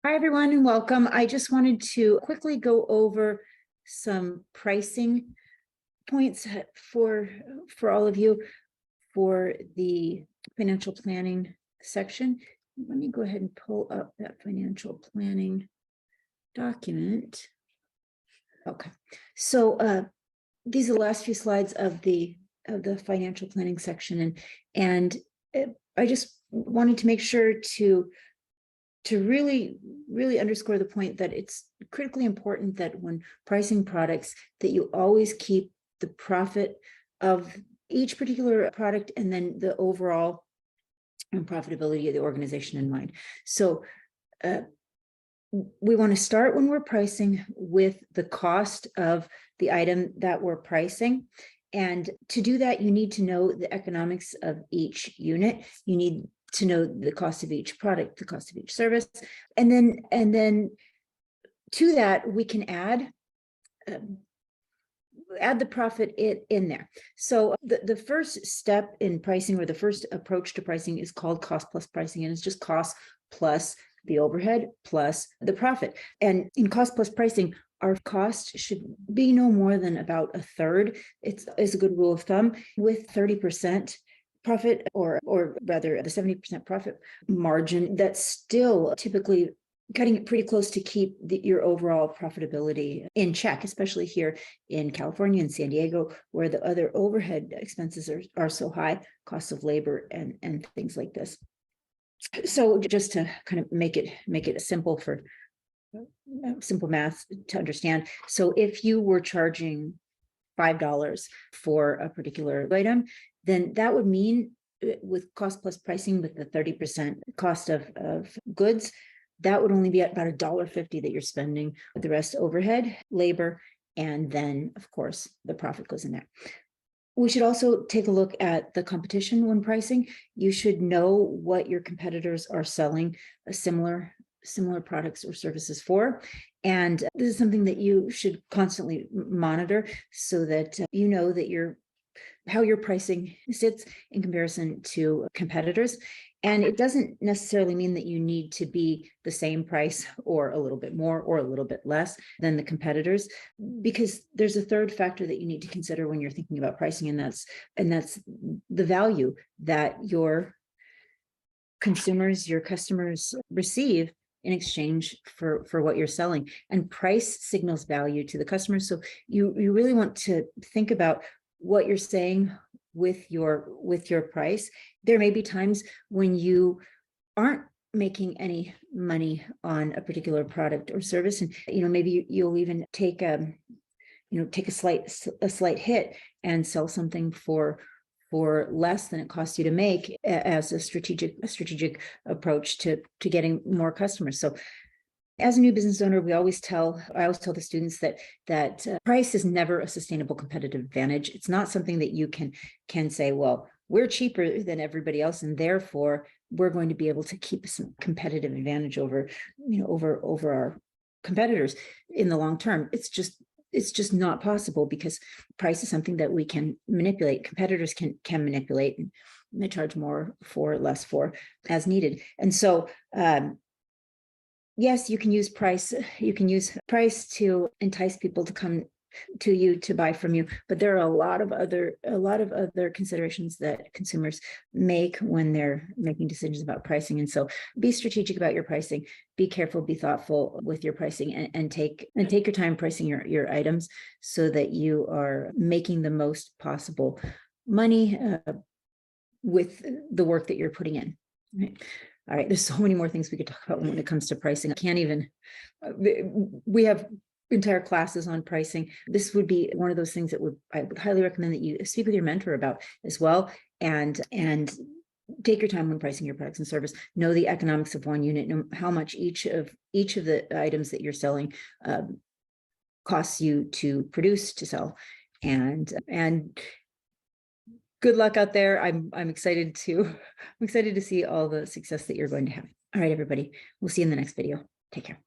Hi, everyone, and welcome. I just wanted to quickly go over some pricing points for all of you for the financial planning section. Let me go ahead and pull up that financial planning document. Okay, so these are the last few slides of the financial planning section, and I just wanted to make sure to really underscore the point that it's critically important that when pricing products that you always keep the profit of each particular product and then the overall profitability of the organization in mind. So we want to start when we're pricing with the cost of the item that we're pricing. And to do that, you need to know the economics of each unit. You need to know the cost of each product, the cost of each service. And then to that, we can add the profit in there. So the first step in pricing, or the first approach to pricing, is called cost plus pricing, and it's just cost plus the overhead plus the profit. And in cost plus pricing, our cost should be no more than about a third. It's a good rule of thumb, with 30% profit, or rather the 70% profit margin. That's still typically cutting it pretty close to keep your overall profitability in check, especially here in California and San Diego, where the other overhead expenses are so high, costs of labor and things like this. So just to kind of make it simple for simple math to understand. So if you were charging $5 for a particular item, then that would mean, with cost plus pricing, with the 30% cost of goods, that would only be at about $1.50 that you're spending. The rest overhead, labor, and then of course the profit goes in there. We should also take a look at the competition when pricing. You should know what your competitors are selling similar products or services for. And this is something that you should constantly monitor, so that you know that how your pricing sits in comparison to competitors. And it doesn't necessarily mean that you need to be the same price, or a little bit more or a little bit less than the competitors, because there's a third factor that you need to consider when you're thinking about pricing, and that's the value that your consumers, your customers, receive in exchange for what you're selling. And price signals value to the customer. So you really want to think about what you're saying with your price. There may be times when you aren't making any money on a particular product or service, and maybe you'll even take a slight hit and sell something for less than it costs you to make, as a strategic approach to getting more customers. So as a new business owner, I always tell the students that price is never a sustainable competitive advantage. It's not something that you can say, well, we're cheaper than everybody else, and therefore we're going to be able to keep some competitive advantage over our competitors in the long term. It's just not possible, because price is something that we can manipulate. Competitors can manipulate, and they charge more for, less for, as needed. And so yes, you can use price. You can use price to entice people to come to you to buy from you, but there are a lot of other considerations that consumers make when they're making decisions about pricing. And so be strategic about your pricing. Be careful, be thoughtful with your pricing, and take your time pricing your items, so that you are making the most possible money with the work that you're putting in. Right? All right, there's so many more things we could talk about when it comes to pricing. I can't even, we have entire classes on pricing. This would be one of those things that I would highly recommend that you speak with your mentor about as well, and take your time when pricing your products and service. Know the economics of one unit, know how much each of the items that you're selling costs you to produce, to sell, and good luck out there. I'm excited to see all the success that you're going to have. All right, everybody, we'll see you in the next video. Take care.